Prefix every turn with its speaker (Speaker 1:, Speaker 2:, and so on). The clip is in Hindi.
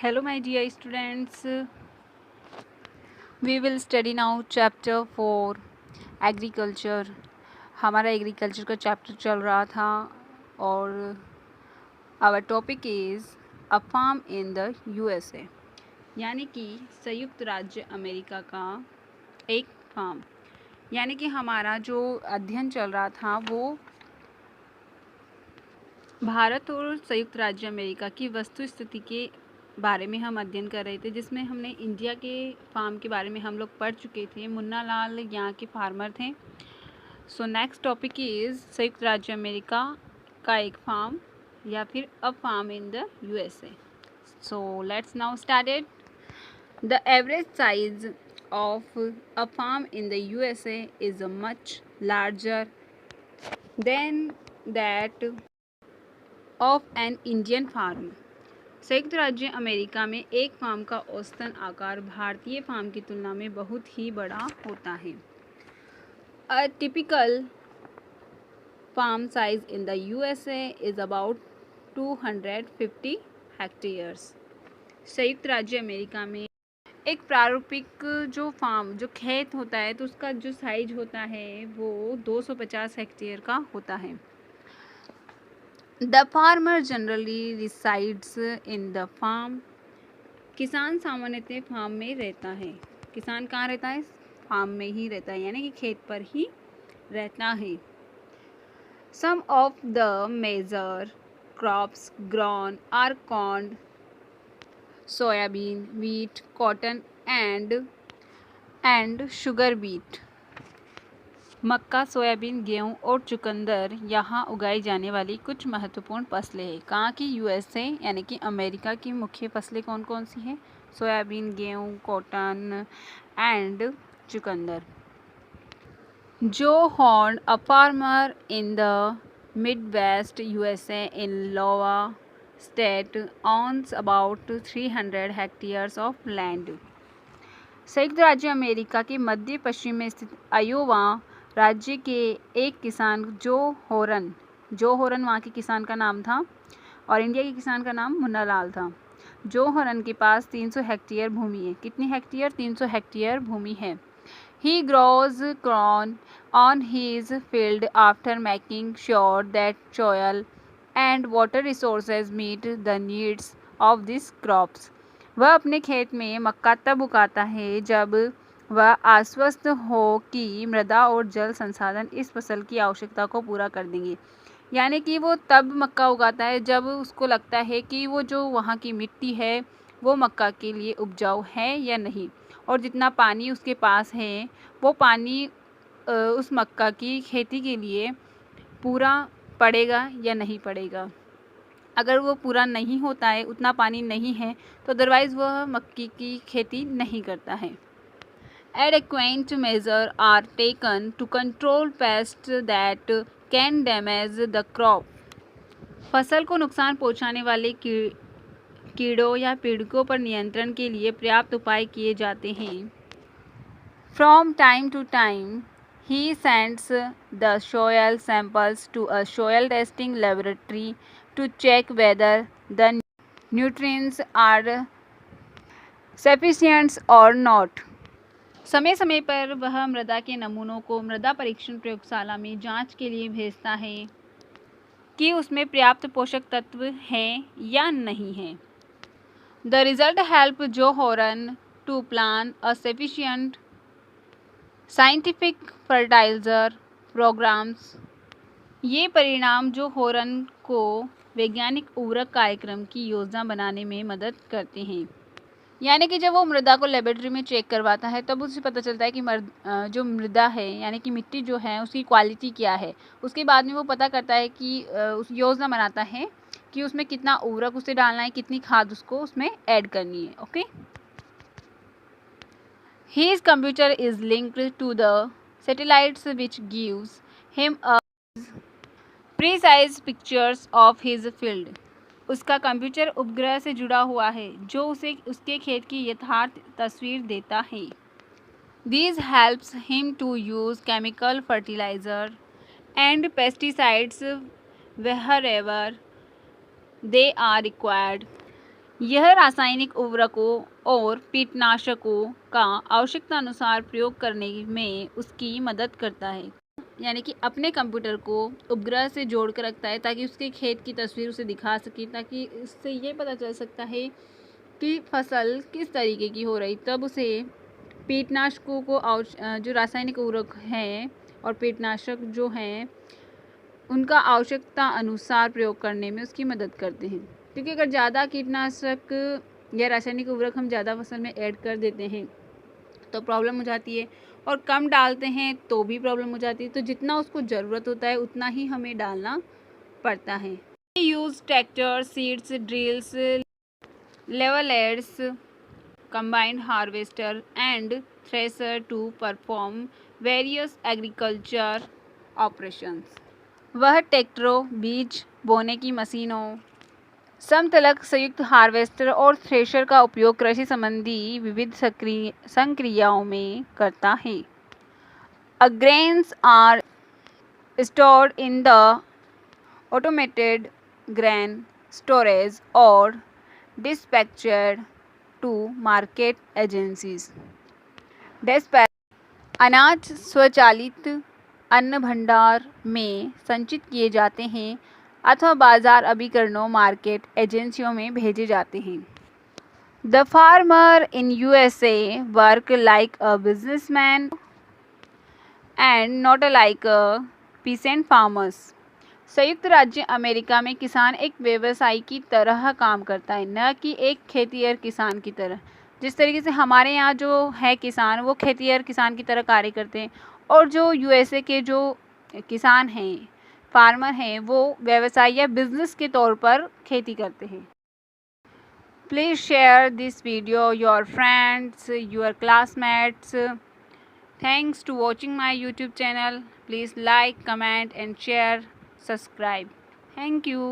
Speaker 1: Hello, my dear students. We will study now chapter 4 agriculture. हमारा एग्रीकल्चर का चैप्टर चल रहा था और our topic is a farm in the USA, यानी कि संयुक्त राज्य अमेरिका का एक फार्म. यानी कि हमारा जो अध्ययन चल रहा था वो भारत और संयुक्त राज्य अमेरिका की वस्तु स्थिति के बारे में हम अध्ययन कर रहे थे, जिसमें हमने इंडिया के फार्म के बारे में हम लोग पढ़ चुके थे. मुन्ना लाल यहाँ के फार्मर थे. सो नेक्स्ट टॉपिक इज़ संयुक्त राज्य अमेरिका का एक फार्म या फिर a farm in the USA. So let's now start it. The average size of a farm in the USA is much larger than that of an Indian farm. संयुक्त राज्य अमेरिका में एक फार्म का औसतन आकार भारतीय फार्म की तुलना में बहुत ही बड़ा होता है. A typical farm size in the USA is about 250 hectares. संयुक्त राज्य अमेरिका में एक प्रारूपिक जो खेत होता है तो उसका जो साइज होता है वो 250 हेक्टेयर का होता है. The farmer generally resides in the farm. किसान सामान्यतः फार्म में रहता है. किसान कहाँ रहता है? फार्म में ही रहता है, यानी कि खेत पर ही रहता है. Some of the major crops grown are corn, soybean, wheat, cotton and sugar beet. Mecca, soybean, गेहूं और चुकंदर यहाँ उगाई जाने वाली कुछ महत्वपूर्ण फसलें हैं. कहाँ की? यूएसए यानी कि अमेरिका की मुख्य फसलें कौन कौन सी हैं? सोयाबीन, गेहूं, कॉटन एंड चुकंदर. Joe Horn, a farmer in the Midwest USA in Iowa state, owns about 300 hectares of land. संयुक्त राज्य अमेरिका के मध्य पश्चिम में स्थित अयोवा राज्य के एक किसान जो होरन वहाँ के किसान का नाम था और इंडिया के किसान का नाम मुन्ना लाल था. जो होरन के पास 300 हेक्टेयर भूमि है. कितनी हेक्टेयर? 300 हेक्टेयर भूमि है. He grows corn on his field after making sure that soil and water resources meet the needs of these crops. वह अपने खेत में मक्का तब उगाता है जब वह आश्वस्त हो कि मृदा और जल संसाधन इस फसल की आवश्यकता को पूरा कर देंगे. यानी कि वो तब मक्का उगाता है जब उसको लगता है कि वो जो वहाँ की मिट्टी है वो मक्का के लिए उपजाऊ है या नहीं, और जितना पानी उसके पास है वो पानी उस मक्का की खेती के लिए पूरा पड़ेगा या नहीं पड़ेगा. अगर वो पूरा नहीं होता है, उतना पानी नहीं है, तो अदरवाइज़ वह मक्की की खेती नहीं करता है. Adequate measures are taken to control pests that can damage the crop. फसल को नुकसान पहुंचाने वाले कीड़ों या पीड़कों पर नियंत्रण के लिए पर्याप्त उपाय किए जाते हैं. From time to time, he sends the soil samples to a soil testing laboratory to check whether the nutrients are sufficient or not. समय समय पर वह मृदा के नमूनों को मृदा परीक्षण प्रयोगशाला में जांच के लिए भेजता है कि उसमें पर्याप्त पोषक तत्व हैं या नहीं हैं. The result help Joe Horan to plan a sufficient scientific fertilizer programs. ये परिणाम जो होरन को वैज्ञानिक उर्वरक कार्यक्रम की योजना बनाने में मदद करते हैं. यानी कि जब वो मृदा को लेबोरेटरी में चेक करवाता है तब उसे पता चलता है कि जो मृदा है यानी कि मिट्टी जो है उसकी क्वालिटी क्या है. उसके बाद में वो पता करता है कि उस योजना बनाता है कि उसमें कितना उर्वरक उसे डालना है, कितनी खाद उसको उसमें ऐड करनी है. Okay. His computer is linked to the satellites which gives him a precise pictures of his field. उसका कंप्यूटर उपग्रह से जुड़ा हुआ है जो उसे उसके खेत की यथार्थ तस्वीर देता है. This helps him to use chemical fertilizer and pesticides wherever they are required. यह रासायनिक उर्वरकों और कीटनाशकों का आवश्यकतानुसार प्रयोग करने में उसकी मदद करता है, यानी कि अपने कंप्यूटर को उपग्रह से जोड़ कर रखता है ताकि उसके खेत की तस्वीर उसे दिखा सके, ताकि उससे ये पता चल सकता है कि फसल किस तरीके की हो रही। तब उसे कीटनाशकों को जो रासायनिक उर्वरक हैं और कीटनाशक जो हैं उनका आवश्यकता अनुसार प्रयोग करने में उसकी मदद करते हैं, क्योंकि अगर ज़्यादा कीटनाशक या रासायनिक उर्वरक हम ज़्यादा फसल में ऐड कर देते हैं तो प्रॉब्लम हो जाती है, और कम डालते हैं तो भी प्रॉब्लम हो जाती है। तो जितना उसको ज़रूरत होता है उतना ही हमें डालना पड़ता है। Use tractor, seeds, drills, levellers, combined harvester and thresher to perform various agriculture operations। वह ट्रैक्टरों, बीज बोने की मशीनों, समतलक संयुक्त हार्वेस्टर और थ्रेशर का उपयोग कृषि संबंधी विविध संक्रियाओं में करता है। Grains are stored in the automated grain storage or dispatched to market agencies। अनाज स्वचालित अन्न भंडार में संचित किए जाते हैं अथवा बाजार अभिकरणों मार्केट एजेंसियों में भेजे जाते हैं। The farmer in USA work like a businessman and not like a pheasant farmers. संयुक्त राज्य अमेरिका में किसान एक व्यवसायी की तरह काम करता है, न कि एक खेतिहर किसान की तरह। जिस तरीके से हमारे यहाँ जो है किसान वो खेतिहर किसान की तरह कार्य करते हैं, और जो USA के जो किसान हैं, फार्मर हैं, वो व्यवसाय या बिजनेस के तौर पर खेती करते हैं। Please share this video your friends, your classmates. Thanks to watching my YouTube channel. Please like, comment and share, subscribe. Thank you.